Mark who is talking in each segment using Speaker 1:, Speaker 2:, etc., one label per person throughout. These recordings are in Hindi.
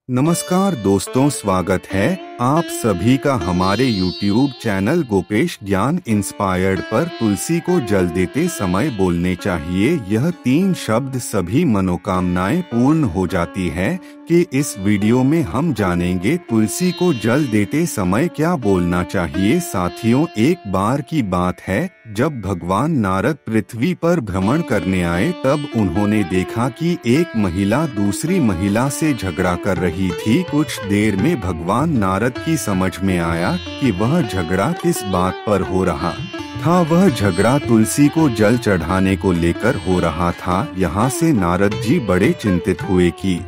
Speaker 1: नमस्कार दोस्तों, स्वागत है आप सभी का हमारे YouTube चैनल गोपेश ज्ञान इंस्पायर्ड पर। तुलसी को जल देते समय बोलने चाहिए यह 3 शब्द, सभी मनोकामनाएं पूर्ण हो जाती है। कि इस वीडियो में हम जानेंगे तुलसी को जल देते समय क्या बोलना चाहिए। साथियों, एक बार की बात है जब भगवान नारद पृथ्वी पर भ्रमण करने आए, तब उन्होंने देखा कि एक महिला दूसरी महिला से झगड़ा कर रही थी। कुछ देर में भगवान नारद की समझ में आया कि वह झगड़ा किस बात पर हो रहा था। वह झगड़ा तुलसी को जल चढ़ाने को लेकर हो रहा था। यहाँ से नारद जी बड़े चिंतित हुए कि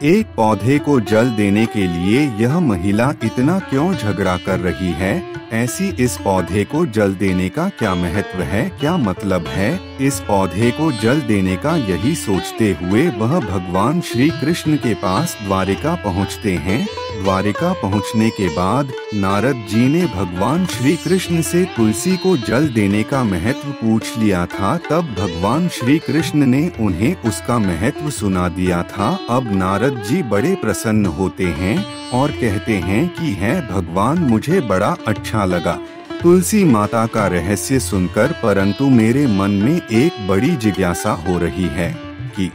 Speaker 1: एक पौधे को जल देने के लिए यह महिला इतना क्यों झगड़ा कर रही है। ऐसी इस पौधे को जल देने का क्या महत्व है, क्या मतलब है इस पौधे को जल देने का। यही सोचते हुए वह भगवान श्री कृष्ण के पास द्वारिका पहुँचते हैं। द्वारिका पहुँचने के बाद नारद जी ने भगवान श्री कृष्ण से तुलसी को जल देने का महत्व पूछ लिया था। तब भगवान श्री कृष्ण ने उन्हें उसका महत्व सुना दिया था। अब नारद जी बड़े प्रसन्न होते हैं और कहते हैं कि है भगवान, मुझे बड़ा अच्छा लगा तुलसी माता का रहस्य सुनकर, परंतु मेरे मन में एक बड़ी जिज्ञासा हो रही है कि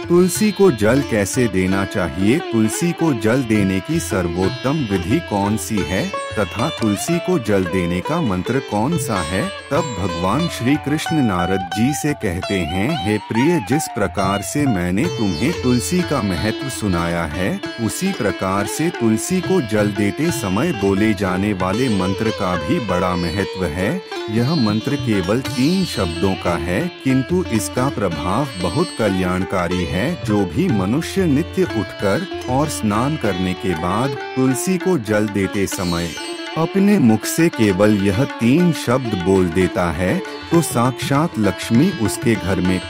Speaker 1: तुलसी को जल कैसे देना चाहिए, तुलसी को जल देने की सर्वोत्तम विधि कौन सी है तथा तुलसी को जल देने का मंत्र कौन सा है। तब भगवान श्री कृष्ण नारद जी से कहते हैं, हे प्रिय, जिस प्रकार से मैंने तुम्हें तुलसी का महत्व सुनाया है, उसी प्रकार से तुलसी को जल देते समय बोले जाने वाले मंत्र का भी बड़ा महत्व है। यह मंत्र केवल 3 शब्दों का है, किंतु इसका प्रभाव बहुत कल्याणकारी है। जो भी मनुष्य नित्य उठकर और स्नान करने के बाद तुलसी को जल देते समय अपने मुख से केवल यह 3 शब्द बोल देता है, तो साक्षात लक्ष्मी उसके घर में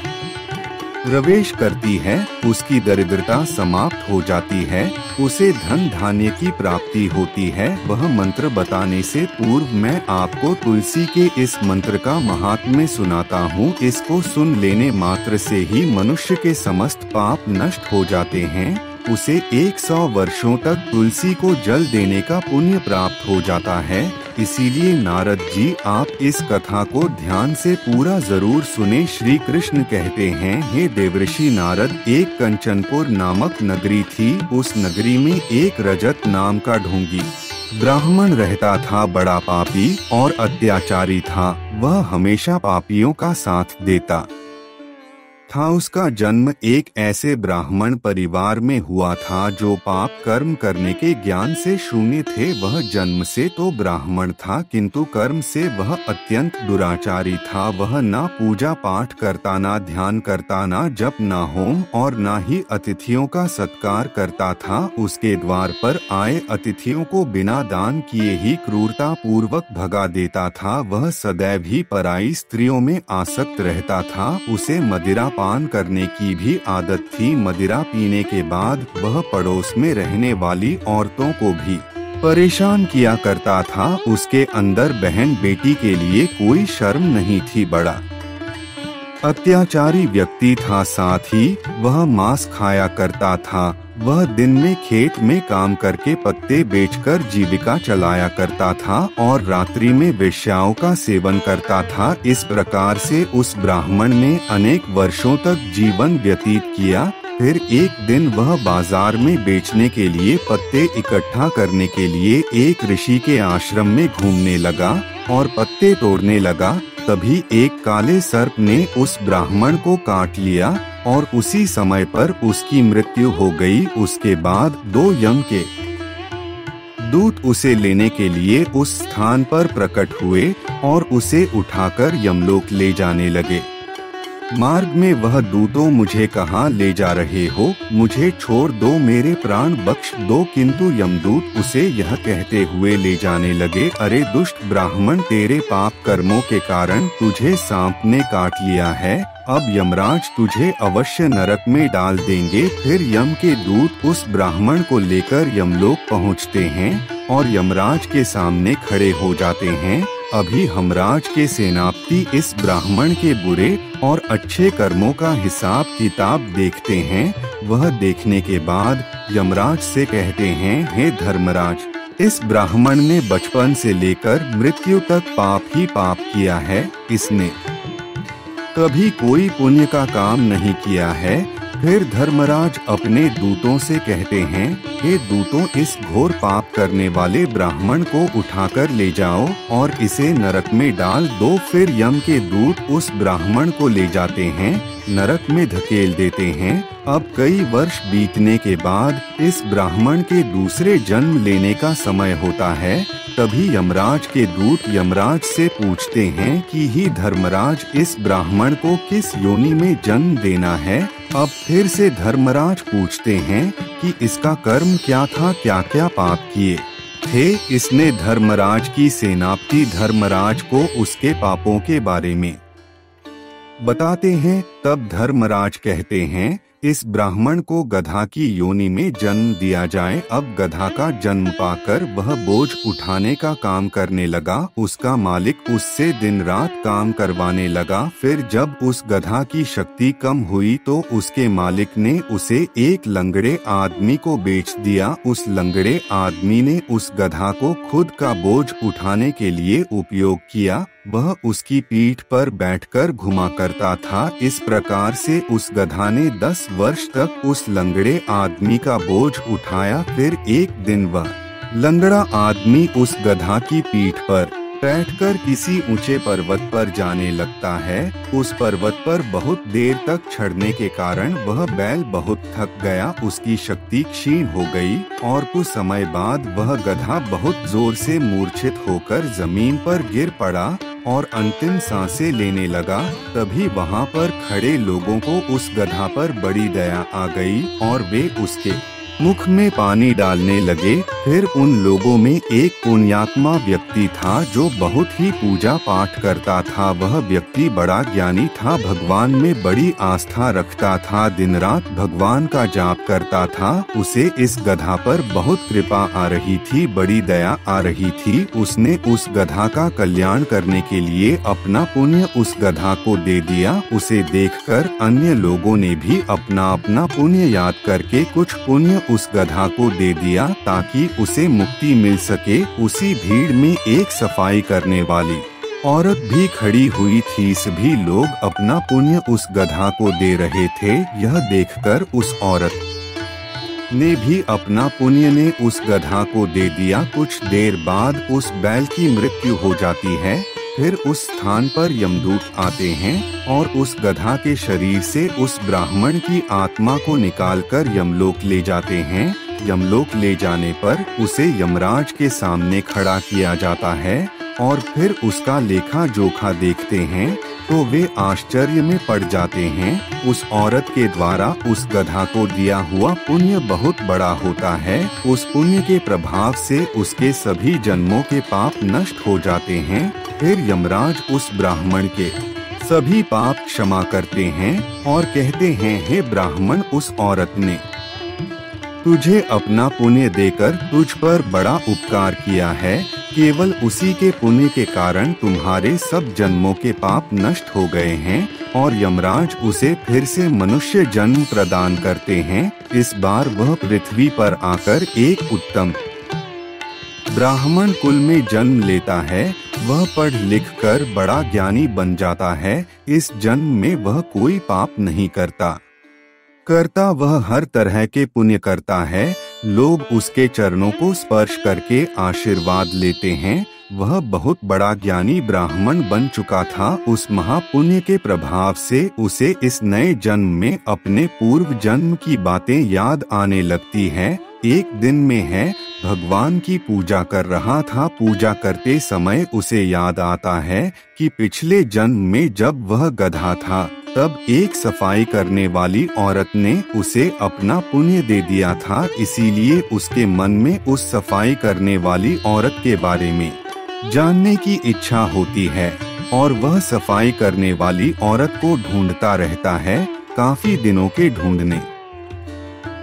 Speaker 1: प्रवेश करती है, उसकी दरिद्रता समाप्त हो जाती है, उसे धन धान्य की प्राप्ति होती है। वह मंत्र बताने से पूर्व मैं आपको तुलसी के इस मंत्र का महात्म्य सुनाता हूँ। इसको सुन लेने मात्र से ही मनुष्य के समस्त पाप नष्ट हो जाते हैं। उसे 100 वर्षों तक तुलसी को जल देने का पुण्य प्राप्त हो जाता है। इसीलिए नारद जी, आप इस कथा को ध्यान से पूरा जरूर सुने। श्री कृष्ण कहते हैं, हे देवर्षि नारद, एक कंचनपुर नामक नगरी थी। उस नगरी में एक रजत नाम का ढोंगी ब्राह्मण रहता था। बड़ा पापी और अत्याचारी था। वह हमेशा पापियों का साथ देता था। उसका जन्म एक ऐसे ब्राह्मण परिवार में हुआ था जो पाप कर्म करने के ज्ञान से शून्य थे। वह जन्म से तो ब्राह्मण था, किंतु कर्म से वह अत्यंत दुराचारी था। वह ना पूजा पाठ करता, ना ध्यान करता, ना जप, ना होम और ना ही अतिथियों का सत्कार करता था। उसके द्वार पर आए अतिथियों को बिना दान किए ही क्रूरता पूर्वक भगा देता था। वह सदैव ही पराई स्त्रियों में आसक्त रहता था। उसे मदिरा पान करने की भी आदत थी। मदिरा पीने के बाद वह पड़ोस में रहने वाली औरतों को भी परेशान किया करता था। उसके अंदर बहन बेटी के लिए कोई शर्म नहीं थी। बड़ा अत्याचारी व्यक्ति था। साथ ही वह मांस खाया करता था। वह दिन में खेत में काम करके पत्ते बेचकर जीविका चलाया करता था और रात्रि में वेश्याओं का सेवन करता था। इस प्रकार से उस ब्राह्मण ने अनेक वर्षों तक जीवन व्यतीत किया। फिर एक दिन वह बाजार में बेचने के लिए पत्ते इकट्ठा करने के लिए एक ऋषि के आश्रम में घूमने लगा और पत्ते तोड़ने लगा। तभी एक काले सर्प ने उस ब्राह्मण को काट लिया और उसी समय पर उसकी मृत्यु हो गई। उसके बाद 2 यम के दूत उसे लेने के लिए उस स्थान पर प्रकट हुए और उसे उठाकर यमलोक ले जाने लगे। मार्ग में वह दूतों, मुझे कहाँ ले जा रहे हो, मुझे छोड़ दो, मेरे प्राण बख्श दो। किंतु यमदूत उसे यह कहते हुए ले जाने लगे, अरे दुष्ट ब्राह्मण, तेरे पाप कर्मों के कारण तुझे सांप ने काट लिया है। अब यमराज तुझे अवश्य नरक में डाल देंगे। फिर यम के दूत उस ब्राह्मण को लेकर यमलोक पहुँचते हैं और यमराज के सामने खड़े हो जाते हैं। अभी हमराज के सेनापति इस ब्राह्मण के बुरे और अच्छे कर्मों का हिसाब किताब देखते हैं। वह देखने के बाद यमराज से कहते हैं, हे धर्मराज, इस ब्राह्मण ने बचपन से लेकर मृत्यु तक पाप ही पाप किया है। इसने कभी कोई पुण्य का काम नहीं किया है। फिर धर्मराज अपने दूतों से कहते हैं, हे दूतों, इस घोर पाप करने वाले ब्राह्मण को उठाकर ले जाओ और इसे नरक में डाल दो। फिर यम के दूत उस ब्राह्मण को ले जाते हैं, नरक में धकेल देते हैं। अब कई वर्ष बीतने के बाद इस ब्राह्मण के दूसरे जन्म लेने का समय होता है। तभी यमराज के दूत यमराज से पूछते हैं कि ही धर्मराज, इस ब्राह्मण को किस योनि में जन्म देना है। अब फिर से धर्मराज पूछते हैं कि इसका कर्म क्या था, क्या क्या पाप किए थे। इसने धर्मराज की सेनापति धर्मराज को उसके पापों के बारे में बताते हैं। तब धर्मराज कहते हैं, इस ब्राह्मण को गधा की योनि में जन्म दिया जाए। अब गधा का जन्म पाकर वह बोझ उठाने का काम करने लगा। उसका मालिक उससे दिन रात काम करवाने लगा। फिर जब उस गधा की शक्ति कम हुई तो उसके मालिक ने उसे एक लंगड़े आदमी को बेच दिया। उस लंगड़े आदमी ने उस गधा को खुद का बोझ उठाने के लिए उपयोग किया। वह उसकी पीठ पर बैठकर घुमा करता था। इस प्रकार से उस गधा ने 10 वर्ष तक उस लंगड़े आदमी का बोझ उठाया। फिर एक दिन वह लंगड़ा आदमी उस गधा की पीठ पर बैठकर किसी ऊंचे पर्वत पर जाने लगता है। उस पर्वत पर बहुत देर तक चढ़ने के कारण वह बैल बहुत थक गया। उसकी शक्ति क्षीण हो गई और कुछ समय बाद वह गधा बहुत जोर से मूर्छित होकर जमीन पर गिर पड़ा और अंतिम सांसें लेने लगा। तभी वहाँ पर खड़े लोगों को उस गधा पर बड़ी दया आ गई और वे उसके मुख में पानी डालने लगे। फिर उन लोगों में एक पुण्यात्मा व्यक्ति था जो बहुत ही पूजा पाठ करता था। वह व्यक्ति बड़ा ज्ञानी था, भगवान में बड़ी आस्था रखता था, दिन रात भगवान का जाप करता था। उसे इस गधा पर बहुत कृपा आ रही थी, बड़ी दया आ रही थी। उसने उस गधा का कल्याण करने के लिए अपना पुण्य उस गधा को दे दिया। उसे देखकर अन्य लोगों ने भी अपना अपना पुण्य याद करके कुछ पुण्य उस गधा को दे दिया ताकि उसे मुक्ति मिल सके। उसी भीड़ में एक सफाई करने वाली औरत भी खड़ी हुई थी। सभी लोग अपना पुण्य उस गधा को दे रहे थे। यह देखकर उस औरत ने भी अपना पुण्य ने उस गधा को दे दिया। कुछ देर बाद उस बैल की मृत्यु हो जाती है। फिर उस स्थान पर यमदूत आते हैं और उस गधा के शरीर से उस ब्राह्मण की आत्मा को निकालकर यमलोक ले जाते हैं। यमलोक ले जाने पर उसे यमराज के सामने खड़ा किया जाता है और फिर उसका लेखा जोखा देखते हैं तो वे आश्चर्य में पड़ जाते हैं। उस औरत के द्वारा उस गधा को दिया हुआ पुण्य बहुत बड़ा होता है। उस पुण्य के प्रभाव से उसके सभी जन्मों के पाप नष्ट हो जाते हैं। फिर यमराज उस ब्राह्मण के सभी पाप क्षमा करते हैं और कहते हैं, हे ब्राह्मण, उस औरत ने तुझे अपना पुण्य देकर तुझ पर बड़ा उपकार किया है। केवल उसी के पुण्य के कारण तुम्हारे सब जन्मों के पाप नष्ट हो गए हैं और यमराज उसे फिर से मनुष्य जन्म प्रदान करते हैं। इस बार वह पृथ्वी पर आकर एक उत्तम ब्राह्मण कुल में जन्म लेता है। वह पढ़ लिख कर बड़ा ज्ञानी बन जाता है। इस जन्म में वह कोई पाप नहीं करता। वह हर तरह के पुण्य करता है। लोग उसके चरणों को स्पर्श करके आशीर्वाद लेते हैं। वह बहुत बड़ा ज्ञानी ब्राह्मण बन चुका था। उस महापुण्य के प्रभाव से उसे इस नए जन्म में अपने पूर्व जन्म की बातें याद आने लगती हैं। एक दिन में है, भगवान की पूजा कर रहा था। पूजा करते समय उसे याद आता है कि पिछले जन्म में जब वह गधा था तब एक सफाई करने वाली औरत ने उसे अपना पुण्य दे दिया था। इसीलिए उसके मन में उस सफाई करने वाली औरत के बारे में जानने की इच्छा होती है और वह सफाई करने वाली औरत को ढूंढता रहता है। काफी दिनों के ढूंढने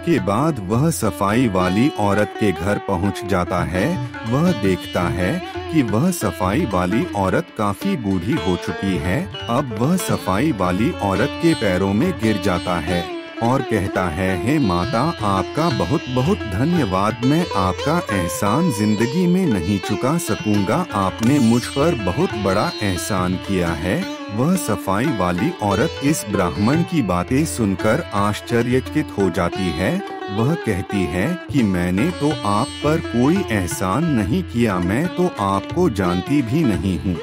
Speaker 1: के बाद वह सफाई वाली औरत के घर पहुंच जाता है। वह देखता है कि वह सफाई वाली औरत काफी बूढ़ी हो चुकी है। अब वह सफाई वाली औरत के पैरों में गिर जाता है। और कहता है, हे माता, आपका बहुत बहुत धन्यवाद। मैं आपका एहसान जिंदगी में नहीं चुका सकूंगा। आपने मुझ पर बहुत बड़ा एहसान किया है। वह सफाई वाली औरत इस ब्राह्मण की बातें सुनकर आश्चर्यचकित हो जाती है। वह कहती है कि मैंने तो आप पर कोई एहसान नहीं किया, मैं तो आपको जानती भी नहीं हूँ।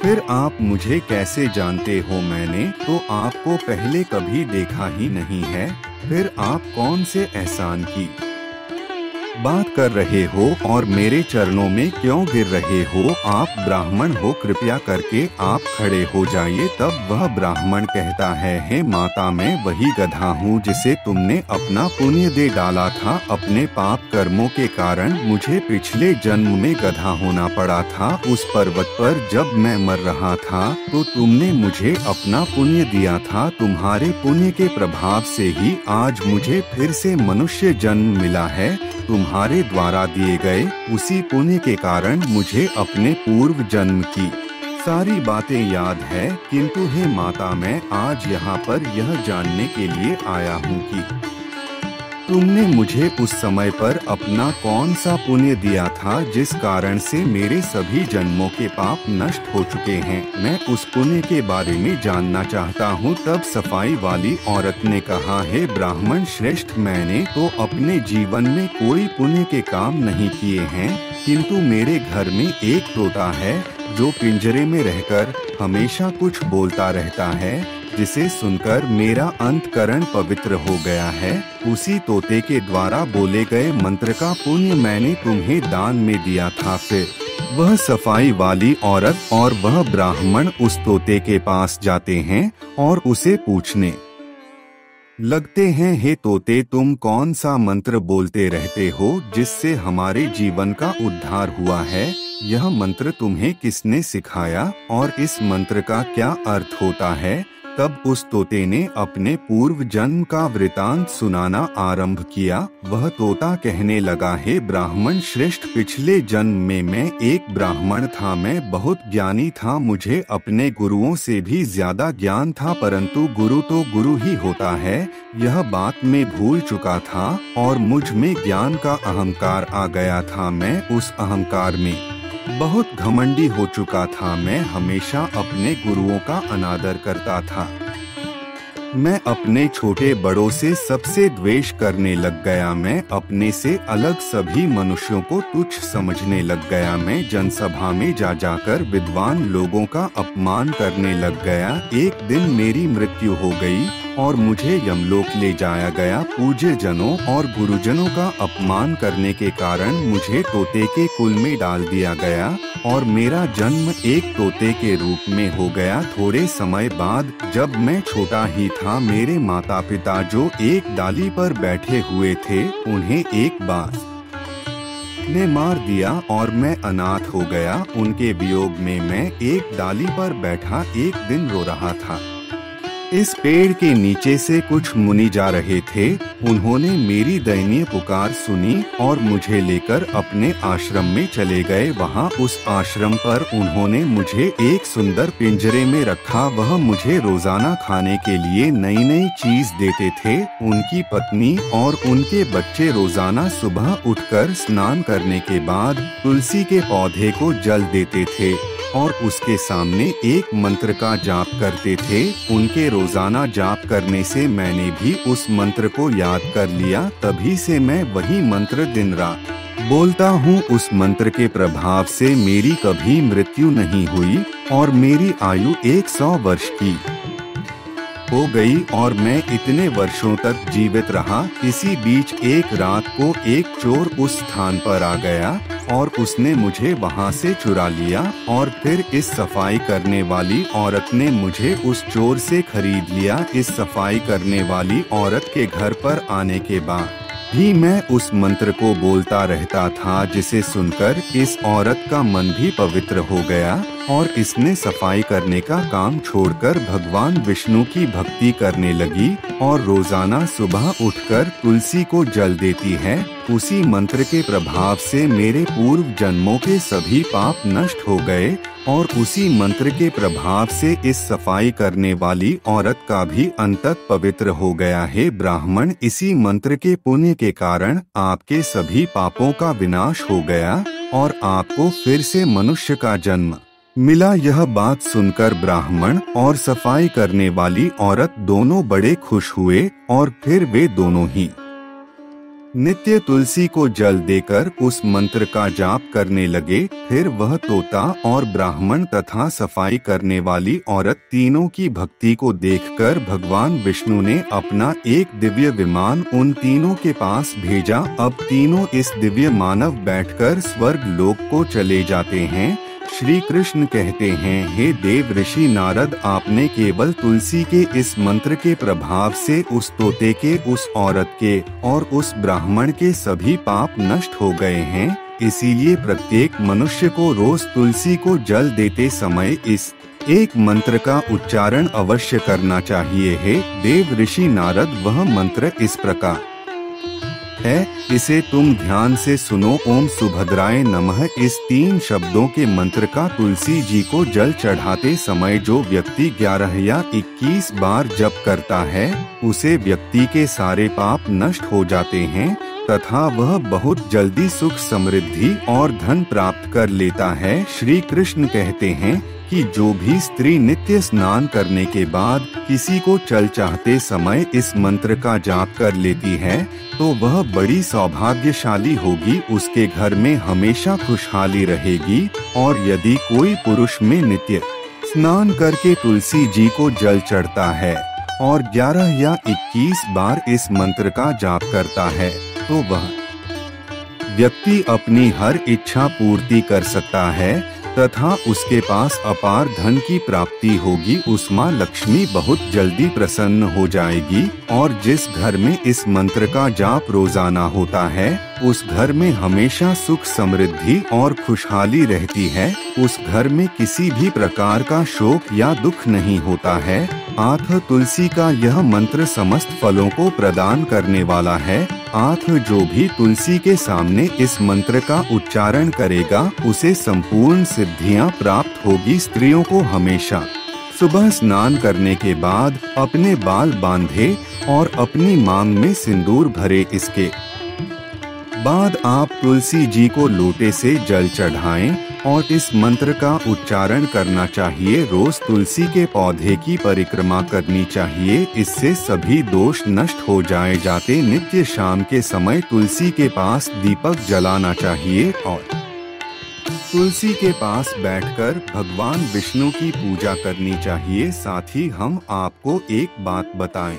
Speaker 1: फिर आप मुझे कैसे जानते हो? मैंने तो आपको पहले कभी देखा ही नहीं है। फिर आप कौन से एहसान की बात कर रहे हो और मेरे चरणों में क्यों गिर रहे हो? आप ब्राह्मण हो, कृपया करके आप खड़े हो जाइए। तब वह ब्राह्मण कहता है, हे माता, मैं वही गधा हूँ जिसे तुमने अपना पुण्य दे डाला था। अपने पाप कर्मों के कारण मुझे पिछले जन्म में गधा होना पड़ा था। उस पर्वत पर जब मैं मर रहा था तो तुमने मुझे अपना पुण्य दिया था। तुम्हारे पुण्य के प्रभाव से ही आज मुझे फिर से मनुष्य जन्म मिला है। तुम्हारे द्वारा दिए गए उसी पुण्य के कारण मुझे अपने पूर्व जन्म की सारी बातें याद है। किंतु हे माता, मैं आज यहाँ पर यह जानने के लिए आया हूँ कि तुमने मुझे उस समय पर अपना कौन सा पुण्य दिया था जिस कारण से मेरे सभी जन्मों के पाप नष्ट हो चुके हैं। मैं उस पुण्य के बारे में जानना चाहता हूँ। तब सफाई वाली औरत ने कहा, हे ब्राह्मण श्रेष्ठ, मैंने तो अपने जीवन में कोई पुण्य के काम नहीं किए हैं, किंतु मेरे घर में एक तोता है जो पिंजरे में रहकर हमेशा कुछ बोलता रहता है, जिसे सुनकर मेरा अंतकरण पवित्र हो गया है। उसी तोते के द्वारा बोले गए मंत्र का पुण्य मैंने तुम्हें दान में दिया था। फिर वह सफाई वाली औरत और वह ब्राह्मण उस तोते के पास जाते हैं और उसे पूछने लगते हैं, हे तोते, तुम कौन सा मंत्र बोलते रहते हो जिससे हमारे जीवन का उद्धार हुआ है? यह मंत्र तुम्हें किसने सिखाया और इस मंत्र का क्या अर्थ होता है? तब उस तोते ने अपने पूर्व जन्म का वृतांत सुनाना आरंभ किया। वह तोता कहने लगा, हे ब्राह्मण श्रेष्ठ, पिछले जन्म में मैं एक ब्राह्मण था। मैं बहुत ज्ञानी था, मुझे अपने गुरुओं से भी ज्यादा ज्ञान था, परंतु गुरु तो गुरु ही होता है, यह बात मैं भूल चुका था और मुझ में ज्ञान का अहंकार आ गया था। मैं उस अहंकार में बहुत घमंडी हो चुका था। मैं हमेशा अपने गुरुओं का अनादर करता था। मैं अपने छोटे बड़ों से सबसे द्वेष करने लग गया। मैं अपने से अलग सभी मनुष्यों को तुच्छ समझने लग गया। मैं जनसभा में जा जाकर विद्वान लोगों का अपमान करने लग गया। एक दिन मेरी मृत्यु हो गई और मुझे यमलोक ले जाया गया। पूज्य जनों और गुरुजनों का अपमान करने के कारण मुझे तोते के कुल में डाल दिया गया और मेरा जन्म एक तोते के रूप में हो गया। थोड़े समय बाद जब मैं छोटा ही था, मेरे माता पिता जो एक डाली पर बैठे हुए थे, उन्हें एक बाघ ने मार दिया और मैं अनाथ हो गया। उनके वियोग में मैं एक डाली पर बैठा एक दिन रो रहा था। इस पेड़ के नीचे से कुछ मुनि जा रहे थे। उन्होंने मेरी दयनीय पुकार सुनी और मुझे लेकर अपने आश्रम में चले गए। वहां उस आश्रम पर उन्होंने मुझे एक सुंदर पिंजरे में रखा। वह मुझे रोजाना खाने के लिए नई नई चीज देते थे। उनकी पत्नी और उनके बच्चे रोजाना सुबह उठकर स्नान करने के बाद तुलसी के पौधे को जल देते थे और उसके सामने एक मंत्र का जाप करते थे। उनके रोजाना जाप करने से मैंने भी उस मंत्र को याद कर लिया। तभी से मैं वही मंत्र दिन रात बोलता हूँ। उस मंत्र के प्रभाव से मेरी कभी मृत्यु नहीं हुई और मेरी आयु 100 वर्ष की हो गई और मैं इतने वर्षों तक जीवित रहा। इसी बीच एक रात को एक चोर उस स्थान पर आ गया और उसने मुझे वहां से चुरा लिया और फिर इस सफाई करने वाली औरत ने मुझे उस चोर से खरीद लिया। इस सफाई करने वाली औरत के घर पर आने के बाद भी मैं उस मंत्र को बोलता रहता था, जिसे सुनकर इस औरत का मन भी पवित्र हो गया और इसने सफाई करने का काम छोड़कर भगवान विष्णु की भक्ति करने लगी और रोजाना सुबह उठकर तुलसी को जल देती है। उसी मंत्र के प्रभाव से मेरे पूर्व जन्मों के सभी पाप नष्ट हो गए और उसी मंत्र के प्रभाव से इस सफाई करने वाली औरत का भी अंतक पवित्र हो गया है। ब्राह्मण, इसी मंत्र के पुण्य के कारण आपके सभी पापों का विनाश हो गया और आपको फिर से मनुष्य का जन्म मिला। यह बात सुनकर ब्राह्मण और सफाई करने वाली औरत दोनों बड़े खुश हुए और फिर वे दोनों ही नित्य तुलसी को जल देकर उस मंत्र का जाप करने लगे। फिर वह तोता और ब्राह्मण तथा सफाई करने वाली औरत तीनों की भक्ति को देखकर भगवान विष्णु ने अपना एक दिव्य विमान उन तीनों के पास भेजा। अब तीनों इस दिव्य मानव बैठकर स्वर्ग लोक को चले जाते हैं। श्री कृष्ण कहते हैं, हे देव ऋषि नारद, आपने केवल तुलसी के इस मंत्र के प्रभाव से उस तोते के, उस औरत के और उस ब्राह्मण के सभी पाप नष्ट हो गए हैं। इसीलिए प्रत्येक मनुष्य को रोज तुलसी को जल देते समय इस एक मंत्र का उच्चारण अवश्य करना चाहिए। हे देव ऋषि नारद, वह मंत्र इस प्रकार है, इसे तुम ध्यान से सुनो। ओम सुभद्राय नमः। इस 3 शब्दों के मंत्र का तुलसी जी को जल चढ़ाते समय जो व्यक्ति 11 या 21 बार जप करता है, उसे व्यक्ति के सारे पाप नष्ट हो जाते हैं तथा वह बहुत जल्दी सुख, समृद्धि और धन प्राप्त कर लेता है। श्री कृष्ण कहते हैं कि जो भी स्त्री नित्य स्नान करने के बाद किसी को चल चाहते समय इस मंत्र का जाप कर लेती है, तो वह बड़ी सौभाग्यशाली होगी। उसके घर में हमेशा खुशहाली रहेगी। और यदि कोई पुरुष में नित्य स्नान करके तुलसी जी को जल चढ़ता है और 11 या 21 बार इस मंत्र का जाप करता है, तो वह व्यक्ति अपनी हर इच्छा पूर्ति कर सकता है तथा उसके पास अपार धन की प्राप्ति होगी। उस माँ लक्ष्मी बहुत जल्दी प्रसन्न हो जाएगी और जिस घर में इस मंत्र का जाप रोजाना होता है, उस घर में हमेशा सुख, समृद्धि और खुशहाली रहती है। उस घर में किसी भी प्रकार का शोक या दुख नहीं होता है। आठ तुलसी का यह मंत्र समस्त फलों को प्रदान करने वाला है। 8 जो भी तुलसी के सामने इस मंत्र का उच्चारण करेगा, उसे संपूर्ण सिद्धियां प्राप्त होगी। स्त्रियों को हमेशा सुबह स्नान करने के बाद अपने बाल बांधे और अपनी मांग में सिंदूर भरे। इसके बाद आप तुलसी जी को लोटे से जल चढ़ाएं और इस मंत्र का उच्चारण करना चाहिए। रोज तुलसी के पौधे की परिक्रमा करनी चाहिए, इससे सभी दोष नष्ट हो जाते। नित्य शाम के समय तुलसी के पास दीपक जलाना चाहिए और तुलसी के पास बैठकर भगवान विष्णु की पूजा करनी चाहिए। साथ ही हम आपको एक बात बताएं,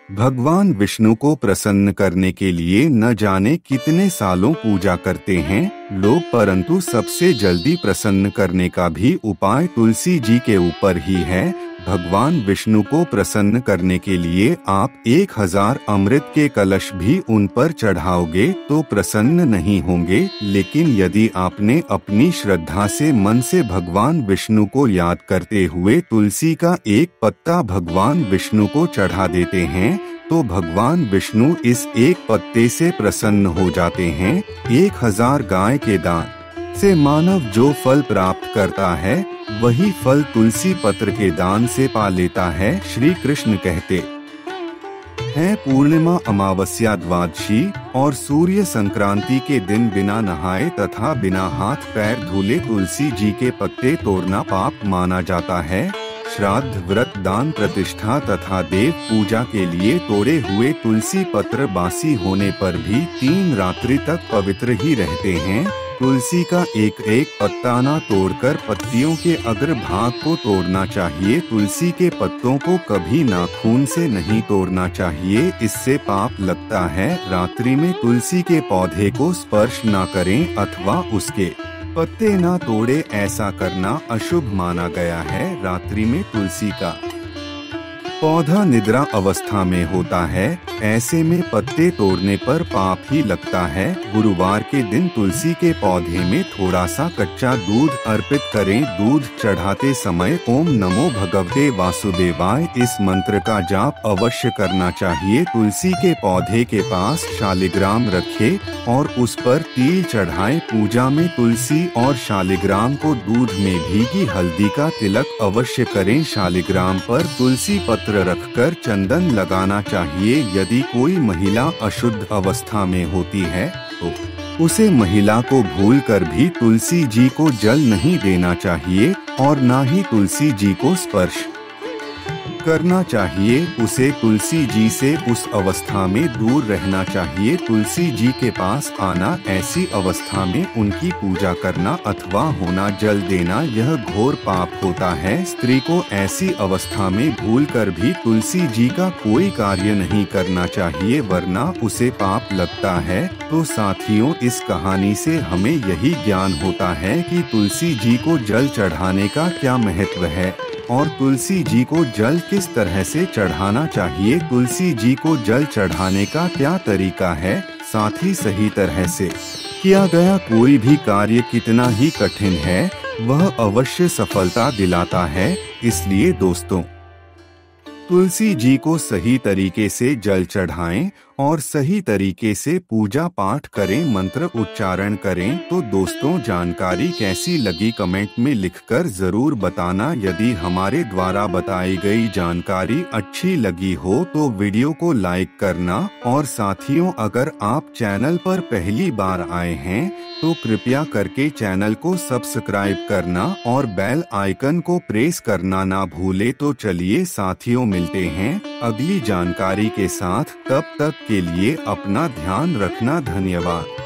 Speaker 1: भगवान विष्णु को प्रसन्न करने के लिए न जाने कितने सालों पूजा करते हैं लोग, परंतु सबसे जल्दी प्रसन्न करने का भी उपाय तुलसी जी के ऊपर ही है। भगवान विष्णु को प्रसन्न करने के लिए आप 1000 अमृत के कलश भी उन पर चढ़ाओगे तो प्रसन्न नहीं होंगे, लेकिन यदि आपने अपनी श्रद्धा से मन से भगवान विष्णु को याद करते हुए तुलसी का एक पत्ता भगवान विष्णु को चढ़ा देते हैं, तो भगवान विष्णु इस एक पत्ते से प्रसन्न हो जाते हैं। 1000 गाय के दान से मानव जो फल प्राप्त करता है, वही फल तुलसी पत्र के दान से पा लेता है। श्री कृष्ण कहते हैं, पूर्णिमा, अमावस्या, द्वादशी और सूर्य संक्रांति के दिन बिना नहाए तथा बिना हाथ पैर धुले तुलसी जी के पत्ते तोड़ना पाप माना जाता है। श्राद्ध, व्रत, दान, प्रतिष्ठा तथा देव पूजा के लिए तोड़े हुए तुलसी पत्र बासी होने पर भी 3 रात्रि तक पवित्र ही रहते हैं। तुलसी का एक एक पत्ता ना तोड़कर पत्तियों के अग्र भाग को तोड़ना चाहिए। तुलसी के पत्तों को कभी नाखून से नहीं तोड़ना चाहिए, इससे पाप लगता है। रात्रि में तुलसी के पौधे को स्पर्श ना करें अथवा उसके पत्ते ना तोड़े, ऐसा करना अशुभ माना गया है। रात्रि में तुलसी का पौधा निद्रा अवस्था में होता है, ऐसे में पत्ते तोड़ने पर पाप ही लगता है। गुरुवार के दिन तुलसी के पौधे में थोड़ा सा कच्चा दूध अर्पित करें। दूध चढ़ाते समय ओम नमो भगवते वासुदेवाय इस मंत्र का जाप अवश्य करना चाहिए। तुलसी के पौधे के पास शालिग्राम रखें और उस पर तिल चढ़ाएं। पूजा में तुलसी और शालिग्राम को दूध में भीगी हल्दी का तिलक अवश्य करें। शालिग्राम पर तुलसी पत्र रखकर चंदन लगाना चाहिए। यदि कोई महिला अशुद्ध अवस्था में होती है तो उसे महिला को भूलकर भी तुलसी जी को जल नहीं देना चाहिए और ना ही तुलसी जी को स्पर्श करना चाहिए। उसे तुलसी जी से उस अवस्था में दूर रहना चाहिए। तुलसी जी के पास आना, ऐसी अवस्था में उनकी पूजा करना अथवा होना जल देना यह घोर पाप होता है। स्त्री को ऐसी अवस्था में भूलकर भी तुलसी जी का कोई कार्य नहीं करना चाहिए, वरना उसे पाप लगता है। तो साथियों, इस कहानी से हमें यही ज्ञान होता है कि तुलसी जी को जल चढ़ाने का क्या महत्व है और तुलसी जी को जल किस तरह से चढ़ाना चाहिए। तुलसी जी को जल चढ़ाने का क्या तरीका है। साथ ही सही तरह से किया गया कोई भी कार्य कितना ही कठिन है, वह अवश्य सफलता दिलाता है। इसलिए दोस्तों, तुलसी जी को सही तरीके से जल चढ़ाएं और सही तरीके से पूजा पाठ करें, मंत्र उच्चारण करें। तो दोस्तों, जानकारी कैसी लगी कमेंट में लिखकर जरूर बताना। यदि हमारे द्वारा बताई गई जानकारी अच्छी लगी हो तो वीडियो को लाइक करना और साथियों, अगर आप चैनल पर पहली बार आए हैं तो कृपया करके चैनल को सब्सक्राइब करना और बेल आइकन को प्रेस करना ना भूले। तो चलिए साथियों, मिलते हैं अगली जानकारी के साथ। तब तक के लिए अपना ध्यान रखना। धन्यवाद।